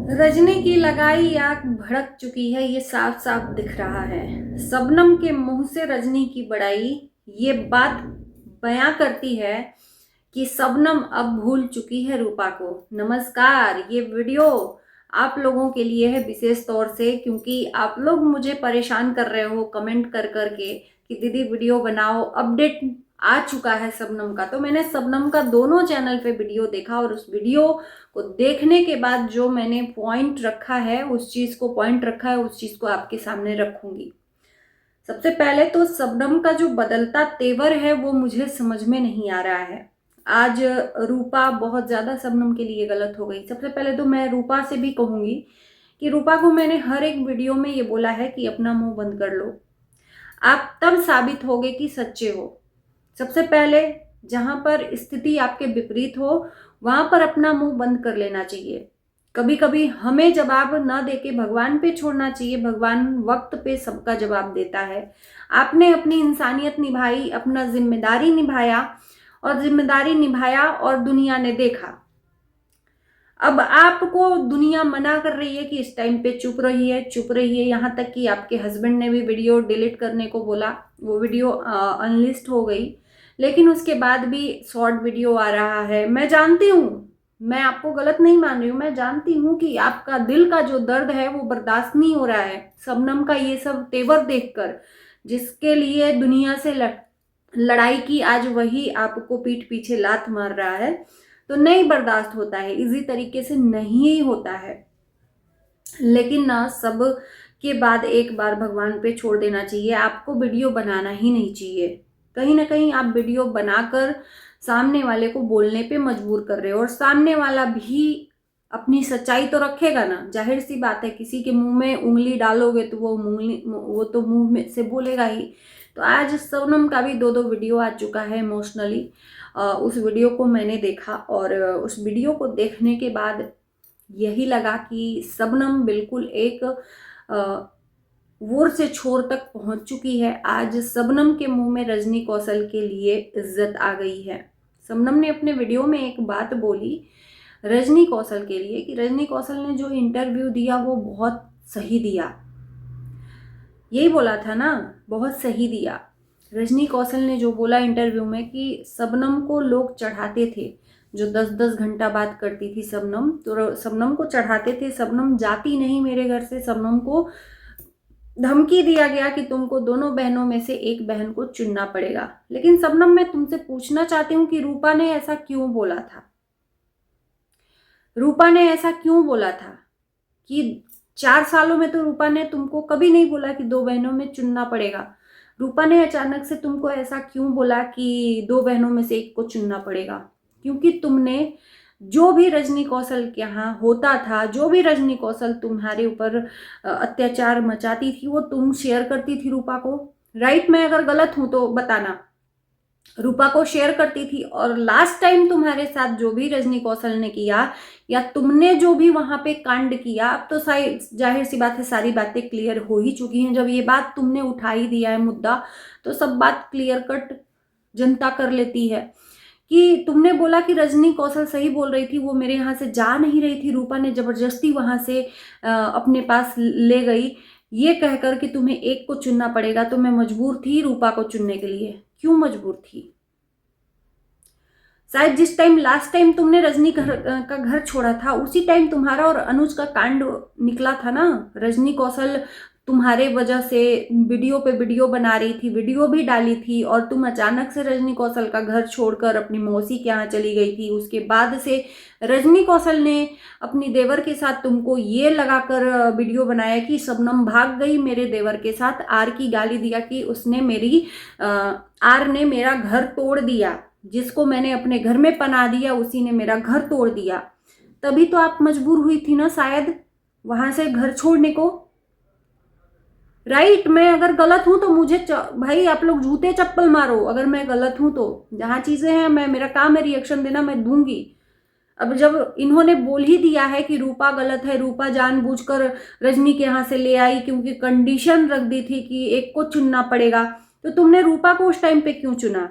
रजनी की लगाई आग भड़क चुकी है, ये साफ साफ दिख रहा है। शबनम के मुंह से रजनी की बड़ाई ये बात बयां करती है कि शबनम अब भूल चुकी है रूपा को। नमस्कार, ये वीडियो आप लोगों के लिए है विशेष तौर से, क्योंकि आप लोग मुझे परेशान कर रहे हो कमेंट कर करके कि दीदी वीडियो बनाओ। अपडेट आ चुका है शबनम का, तो मैंने शबनम का दोनों चैनल पे वीडियो देखा और उस वीडियो को देखने के बाद जो मैंने पॉइंट रखा है उस चीज को आपके सामने रखूंगी। सबसे पहले तो शबनम का जो बदलता तेवर है वो मुझे समझ में नहीं आ रहा है। आज रूपा बहुत ज्यादा शबनम के लिए गलत हो गई। सबसे पहले तो मैं रूपा से भी कहूंगी कि रूपा को मैंने हर एक वीडियो में ये बोला है कि अपना मुंह बंद कर लो, आप तब साबित होगे कि सच्चे हो। सबसे पहले जहां पर स्थिति आपके विपरीत हो वहां पर अपना मुंह बंद कर लेना चाहिए। कभी कभी हमें जवाब ना देके भगवान पे छोड़ना चाहिए। भगवान वक्त पे सबका जवाब देता है। आपने अपनी इंसानियत निभाई, अपना जिम्मेदारी निभाया और दुनिया ने देखा। अब आपको दुनिया मना कर रही है कि इस टाइम पे चुप रहिए। यहाँ तक कि आपके हस्बैंड ने भी वीडियो डिलीट करने को बोला। वो वीडियो अनलिस्ट हो गई, लेकिन उसके बाद भी शॉर्ट वीडियो आ रहा है। मैं जानती हूँ, मैं आपको गलत नहीं मान रही हूँ, मैं जानती हूँ कि आपका दिल का जो दर्द है वो बर्दाश्त नहीं हो रहा है शबनम का ये सब तेवर देखकर। जिसके लिए दुनिया से लड़ाई की, आज वही आपको पीठ पीछे लात मार रहा है। तो नहीं बर्दाश्त होता है, इजी तरीके से नहीं होता है। लेकिन ना, सब के बाद एक बार भगवान पे छोड़ देना चाहिए। आपको वीडियो बनाना ही नहीं चाहिए। कहीं ना कहीं आप वीडियो बनाकर सामने वाले को बोलने पे मजबूर कर रहे हो, और सामने वाला भी अपनी सच्चाई तो रखेगा ना। जाहिर सी बात है, किसी के मुंह में उंगली डालोगे तो वो तो मुंह में से बोलेगा ही। तो आज सोनम का भी दो वीडियो आ चुका है इमोशनली। उस वीडियो को मैंने देखा और उस वीडियो को देखने के बाद यही लगा कि शबनम बिल्कुल एक वोर से छोर तक पहुंच चुकी है। आज शबनम के मुंह में रजनी कौशल के लिए इज्जत आ गई है। शबनम ने अपने वीडियो में एक बात बोली रजनी कौशल के लिए कि रजनी कौशल ने जो इंटरव्यू दिया वो बहुत सही दिया। यही बोला था ना, बहुत सही दिया। रजनी कौशल ने जो बोला इंटरव्यू में कि शबनम को लोग चढ़ाते थे, जो 10-10 घंटा बात करती थी शबनम, तो शबनम को चढ़ाते थे। शबनम जाती नहीं मेरे घर से। शबनम को धमकी दिया गया कि तुमको दोनों बहनों में से एक बहन को चुनना पड़ेगा। लेकिन शबनम, मैं तुमसे पूछना चाहती हूँ कि रूपा ने ऐसा क्यों बोला था? रूपा ने ऐसा क्यों बोला था कि 4 सालों में तो रूपा ने तुमको कभी नहीं बोला कि 2 बहनों में चुनना पड़ेगा। रूपा ने अचानक से तुमको ऐसा क्यों बोला कि 2 बहनों में से एक को चुनना पड़ेगा? क्योंकि तुमने जो भी रजनी कौशल के यहाँ होता था, जो भी रजनी कौशल तुम्हारे ऊपर अत्याचार मचाती थी, वो तुम शेयर करती थी रूपा को। राइट? मैं अगर गलत हूं तो बताना। रूपा को शेयर करती थी, और लास्ट टाइम तुम्हारे साथ जो भी रजनी कौशल ने किया या तुमने जो भी वहां पे कांड किया, अब तो जाहिर सी बात है सारी बातें क्लियर हो ही चुकी हैं। जब ये बात तुमने उठा ही दिया है मुद्दा, तो सब बात क्लियर कट जनता कर लेती है। कि तुमने बोला कि रजनी कौशल सही बोल रही थी, वो मेरे यहाँ से जा नहीं रही थी, रूपा ने जबरदस्ती वहां से अपने पास ले गई, ये कहकर कि तुम्हें एक को चुनना पड़ेगा। तो मैं मजबूर थी रूपा को चुनने के लिए। क्यों मजबूर थी? शायद जिस टाइम लास्ट टाइम तुमने रजनी का घर छोड़ा था, उसी टाइम तुम्हारा और अनुज का कांड निकला था ना। रजनी कौशल तुम्हारे वजह से वीडियो पे वीडियो बना रही थी, वीडियो भी डाली थी, और तुम अचानक से रजनी कौशल का घर छोड़कर अपनी मौसी के यहाँ चली गई थी। उसके बाद से रजनी कौशल ने अपनी देवर के साथ तुमको ये लगाकर वीडियो बनाया कि शबनम भाग गई मेरे देवर के साथ। आर की गाली दिया कि उसने आर ने मेरा घर तोड़ दिया, जिसको मैंने अपने घर में पना दिया उसी ने मेरा घर तोड़ दिया। तभी तो आप मजबूर हुई थी ना शायद वहां से घर छोड़ने को। राइट? मैं अगर गलत हूं तो मुझे भाई आप लोग जूते चप्पल मारो अगर मैं गलत हूं तो। जहां चीजें हैं, मेरा काम है रिएक्शन देना, मैं दूंगी। अब जब इन्होंने बोल ही दिया है कि रूपा गलत है, रूपा जानबूझकर रजनी के यहाँ से ले आई क्योंकि कंडीशन रख दी थी कि एक को चुनना पड़ेगा, तो तुमने रूपा को उस टाइम पे क्यों चुना?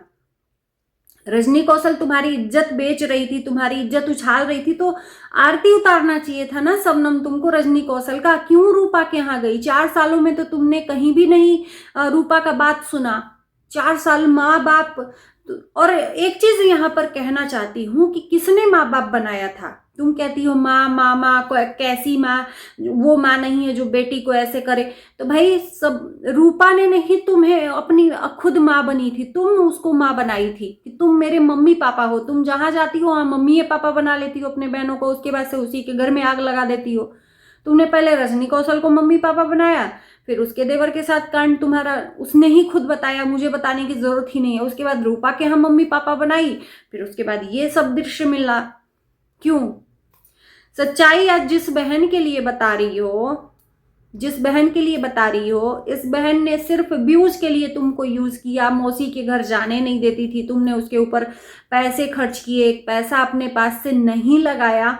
रजनी कौशल तुम्हारी इज्जत बेच रही थी, तुम्हारी इज्जत उछाल रही थी, तो आरती उतारना चाहिए था ना शबनम तुमको रजनी कौशल का। क्यों रूपा के यहाँ गई? 4 सालों में तो तुमने कहीं भी नहीं रूपा का बात सुना। 4 साल माँ बाप। और एक चीज यहाँ पर कहना चाहती हूँ कि किसने माँ बाप बनाया था? तुम कहती हो माँ माँ माँ को, कैसी माँ? वो माँ नहीं है जो बेटी को ऐसे करे। तो भाई सब रूपा ने नहीं तुम्हें अपनी खुद माँ बनी थी, तुम उसको माँ बनाई थी कि तुम मेरे मम्मी पापा हो। तुम जहां जाती हो वहां मम्मी पापा बना लेती हो अपने बहनों को, उसके बाद से उसी के घर में आग लगा देती हो। तुमने पहले रजनी कौशल को मम्मी पापा बनाया, फिर उसके देवर के साथ कांड तुम्हारा उसने ही खुद बताया, मुझे बताने की जरूरत ही नहीं है। उसके बाद रूपा के हम मम्मी पापा बनाई, फिर उसके बाद ये सब दृश्य मिला। क्यों? सच्चाई आज जिस बहन के लिए बता रही हो, जिस बहन के लिए बता रही हो, इस बहन ने सिर्फ व्यूज के लिए तुमको यूज किया। मौसी के घर जाने नहीं देती थी, तुमने उसके ऊपर पैसे खर्च किए, एक पैसा अपने पास से नहीं लगाया।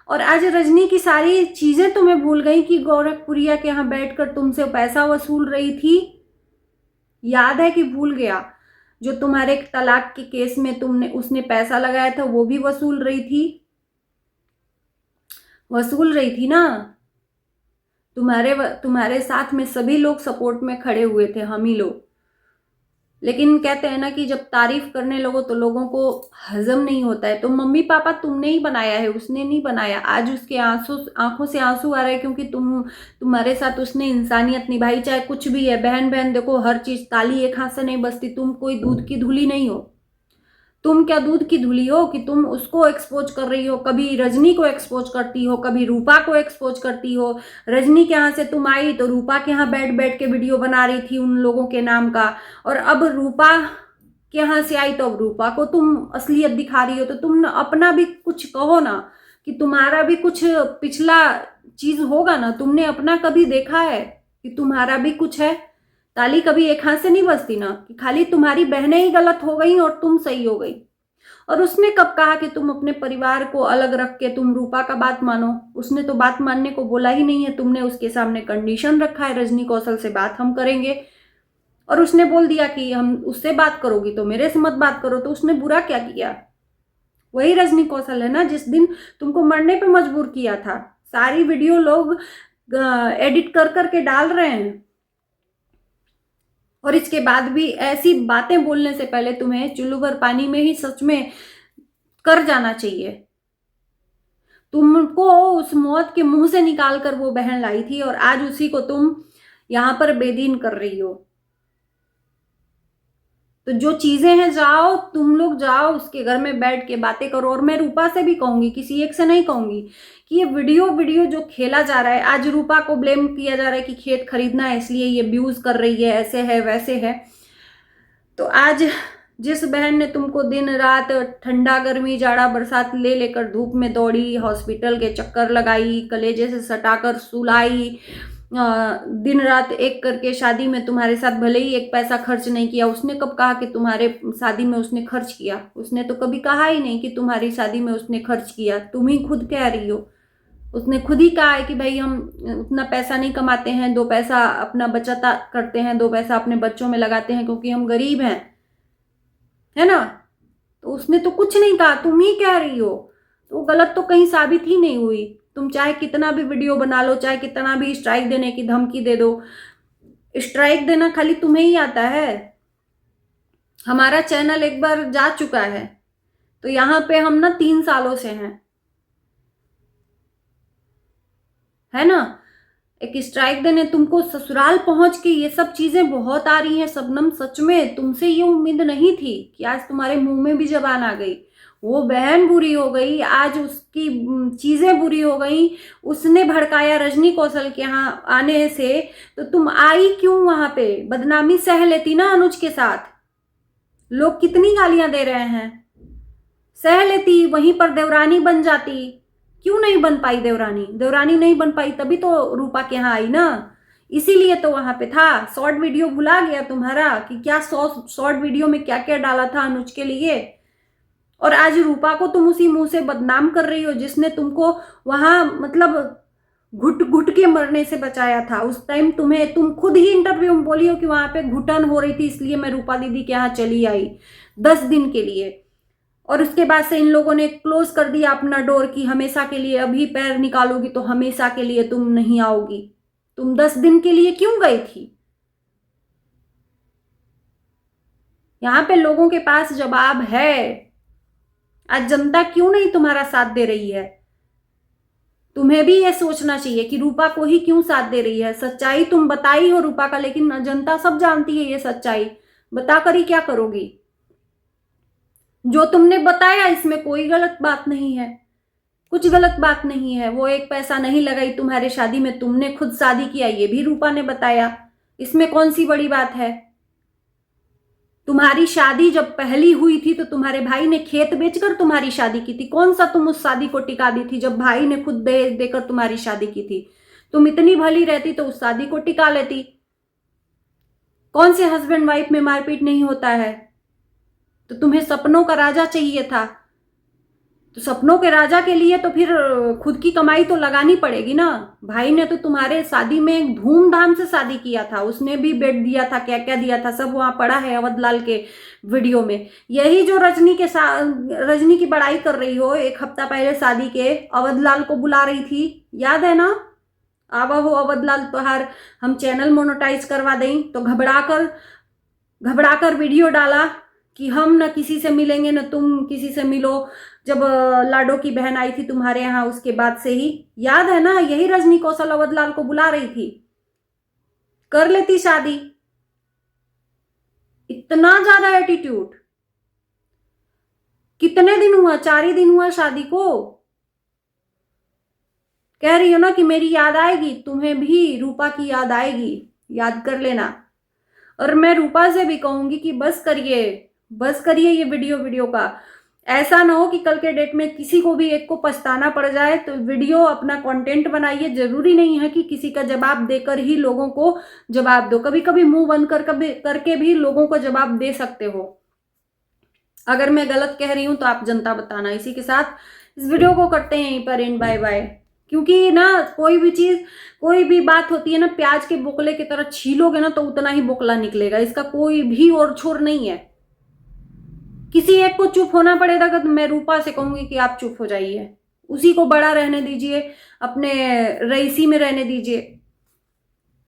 और आज रजनी की सारी चीजें तुम्हें भूल गई कि गोरखपुरिया के यहाँ बैठकर तुमसे पैसा वसूल रही थी। याद है कि भूल गया? जो तुम्हारे तलाक के केस में तुमने उसने पैसा लगाया था वो भी वसूल रही थी, वसूल रही थी ना। तुम्हारे साथ में सभी लोग सपोर्ट में खड़े हुए थे, हम ही लोग। लेकिन कहते हैं ना कि जब तारीफ करने लगो तो लोगों को हजम नहीं होता है। तो मम्मी पापा तुमने ही बनाया है, उसने नहीं बनाया। आज उसके आंखों से आंसू आ रहे हैं क्योंकि तुम्हारे साथ उसने इंसानियत निभाई। चाहे कुछ भी है, बहन बहन देखो, हर चीज, ताली एक हाथ से नहीं बजती। तुम कोई दूध की धूली नहीं हो। तुम क्या दूध की धुली हो कि तुम उसको एक्सपोज कर रही हो? कभी रजनी को एक्सपोज करती हो, कभी रूपा को एक्सपोज करती हो। रजनी के यहाँ से तुम आई तो रूपा के यहाँ बैठ बैठ के वीडियो बना रही थी उन लोगों के नाम का, और अब रूपा के यहाँ से आई तो अब रूपा को तुम असलियत दिखा रही हो। तो तुम अपना भी कुछ कहो ना, कि तुम्हारा भी कुछ पिछला चीज होगा ना। तुमने अपना कभी देखा है कि तुम्हारा भी कुछ है? ताली कभी एक हाथ से नहीं बजती ना, कि खाली तुम्हारी बहनें ही गलत हो गई और तुम सही हो गई। और उसने कब कहा कि तुम अपने परिवार को अलग रख के तुम रूपा का बात मानो? उसने तो बात मानने को बोला ही नहीं है। तुमने उसके सामने कंडीशन रखा है, रजनी कौशल से बात हम करेंगे, और उसने बोल दिया कि हम उससे बात करोगी तो मेरे से मत बात करो। तो उसने बुरा क्या किया? वही रजनी कौशल है ना जिस दिन तुमको मरने पे मजबूर किया था। सारी वीडियो लोग एडिट कर करके डाल रहे हैं, और इसके बाद भी ऐसी बातें बोलने से पहले तुम्हें चुल्लू भर पानी में ही सच में कर जाना चाहिए। तुमको उस मौत के मुंह से निकाल कर वो बहन लाई थी, और आज उसी को तुम यहां पर बेदीन कर रही हो। तो जो चीजें हैं, जाओ तुम लोग, जाओ उसके घर में बैठ के बातें करो। और मैं रूपा से भी कहूंगी, किसी एक से नहीं कहूंगी, कि ये वीडियो जो खेला जा रहा है, आज रूपा को ब्लेम किया जा रहा है कि खेत खरीदना है इसलिए ये व्यूज कर रही है, ऐसे है वैसे है। तो आज जिस बहन ने तुमको दिन रात ठंडा गर्मी जाड़ा बरसात ले लेकर धूप में दौड़ी, हॉस्पिटल के चक्कर लगाई, कलेजे से सटाकर सुलाई, दिन रात एक करके शादी में तुम्हारे साथ भले ही एक पैसा खर्च नहीं किया। उसने कब कहा कि तुम्हारे शादी में उसने खर्च किया? उसने तो कभी कहा ही नहीं कि तुम्हारी शादी में उसने खर्च किया। तुम ही खुद कह रही हो। उसने खुद ही कहा है कि भाई हम उतना पैसा नहीं कमाते हैं, 2 पैसा अपना बचत करते हैं, 2 पैसा अपने बच्चों में लगाते हैं क्योंकि हम गरीब हैं, है ना। तो उसने तो कुछ नहीं कहा, तुम ही कह रही हो। तो गलत तो कहीं साबित ही नहीं हुई। तुम चाहे कितना भी वीडियो बना लो, चाहे कितना भी स्ट्राइक देने की धमकी दे दो, स्ट्राइक देना खाली तुम्हें ही आता है। हमारा चैनल एक बार जा चुका है, तो यहाँ पे हम ना 3 सालों से हैं, है ना। एक स्ट्राइक देने तुमको ससुराल पहुंच के ये सब चीजें बहुत आ रही हैं शबनम। सच में तुमसे ये उम्मीद नहीं थी कि आज तुम्हारे मुंह में भी जबान आ गई। वो बहन बुरी हो गई, आज उसकी चीजें बुरी हो गई, उसने भड़काया रजनी कौशल के यहाँ आने से। तो तुम आई क्यों? वहां पे बदनामी सह लेती ना अनुज के साथ। लोग कितनी गालियां दे रहे हैं, सह लेती, वहीं पर देवरानी बन जाती। क्यों नहीं बन पाई देवरानी? देवरानी नहीं बन पाई तभी तो रूपा के यहाँ आई ना, इसीलिए तो वहां पे था। शॉर्ट वीडियो भुला गया तुम्हारा कि क्या शॉर्ट वीडियो में क्या क्या डाला था अनुज के लिए। और आज रूपा को तुम उसी मुंह से बदनाम कर रही हो जिसने तुमको वहां मतलब घुट घुट के मरने से बचाया था। उस टाइम तुम खुद ही इंटरव्यू में बोली हो कि वहां पे घुटन हो रही थी, इसलिए मैं रूपा दीदी के यहाँ चली आई 10 दिन के लिए। और उसके बाद से इन लोगों ने क्लोज कर दिया अपना डोर कि हमेशा के लिए, अभी पैर निकालोगी तो हमेशा के लिए तुम नहीं आओगी। तुम 10 दिन के लिए क्यों गई थी? यहां पे लोगों के पास जवाब है। आज जनता क्यों नहीं तुम्हारा साथ दे रही है? तुम्हें भी ये सोचना चाहिए कि रूपा को ही क्यों साथ दे रही है। सच्चाई तुम बताई हो रूपा का, लेकिन जनता सब जानती है ये सच्चाई। बताकर ही क्या करोगी? जो तुमने बताया इसमें कोई गलत बात नहीं है, कुछ गलत बात नहीं है। वो एक पैसा नहीं लगाई तुम्हारे शादी में, तुमने खुद शादी किया, ये भी रूपा ने बताया। इसमें कौन सी बड़ी बात है? तुम्हारी शादी जब पहली हुई थी तो तुम्हारे भाई ने खेत बेचकर तुम्हारी शादी की थी। कौन सा तुम उस शादी को टिका दी थी जब भाई ने खुद दहेज देकर तुम्हारी शादी की थी? तुम इतनी भली रहती तो उस शादी को टिका लेती। कौन से हस्बैंड वाइफ में मारपीट नहीं होता है? तो तुम्हें सपनों का राजा चाहिए था, तो सपनों के राजा के लिए तो फिर खुद की कमाई तो लगानी पड़ेगी ना। भाई ने तो तुम्हारे शादी में धूमधाम से शादी किया था, उसने भी बेड दिया था, क्या क्या दिया था, सब वहां पड़ा है अवधलाल के वीडियो में। यही जो रजनी की बड़ाई कर रही हो, एक हफ्ता पहले शादी के अवधलाल को बुला रही थी, याद है ना? आवा हो अवधलाल तोहार हम चैनल मोनेटाइज करवा दें, तो घबराकर वीडियो डाला कि हम न किसी से मिलेंगे न तुम किसी से मिलो। जब लाडो की बहन आई थी तुम्हारे यहाँ, उसके बाद से ही, याद है ना? यही रजनी कौशल अवधलाल को बुला रही थी, कर लेती शादी। इतना ज्यादा एटीट्यूड। कितने दिन हुआ? 4 ही दिन हुआ शादी को। कह रही हो ना कि मेरी याद आएगी, तुम्हें भी रूपा की याद आएगी, याद कर लेना। और मैं रूपा से भी कहूंगी कि बस करिए ये वीडियो का। ऐसा ना हो कि कल के डेट में किसी को भी एक को पछताना पड़ जाए। तो वीडियो अपना कंटेंट बनाइए, जरूरी नहीं है कि किसी का जवाब देकर ही लोगों को जवाब दो। कभी कभी मुंह बंद करके भी लोगों को जवाब दे सकते हो। अगर मैं गलत कह रही हूं तो आप जनता बताना। इसी के साथ इस वीडियो को करते हैं यहीं पर एंड। Bye bye. क्योंकि ना कोई भी बात होती है ना, प्याज के बोकले की तरह छीलोगे ना तो उतना ही बोकला निकलेगा। इसका कोई भी और छोर नहीं है। किसी एक को चुप होना पड़ेगा तो मैं रूपा से कहूंगी कि आप चुप हो जाइए, उसी को बड़ा रहने दीजिए, अपने रईसी में रहने दीजिए।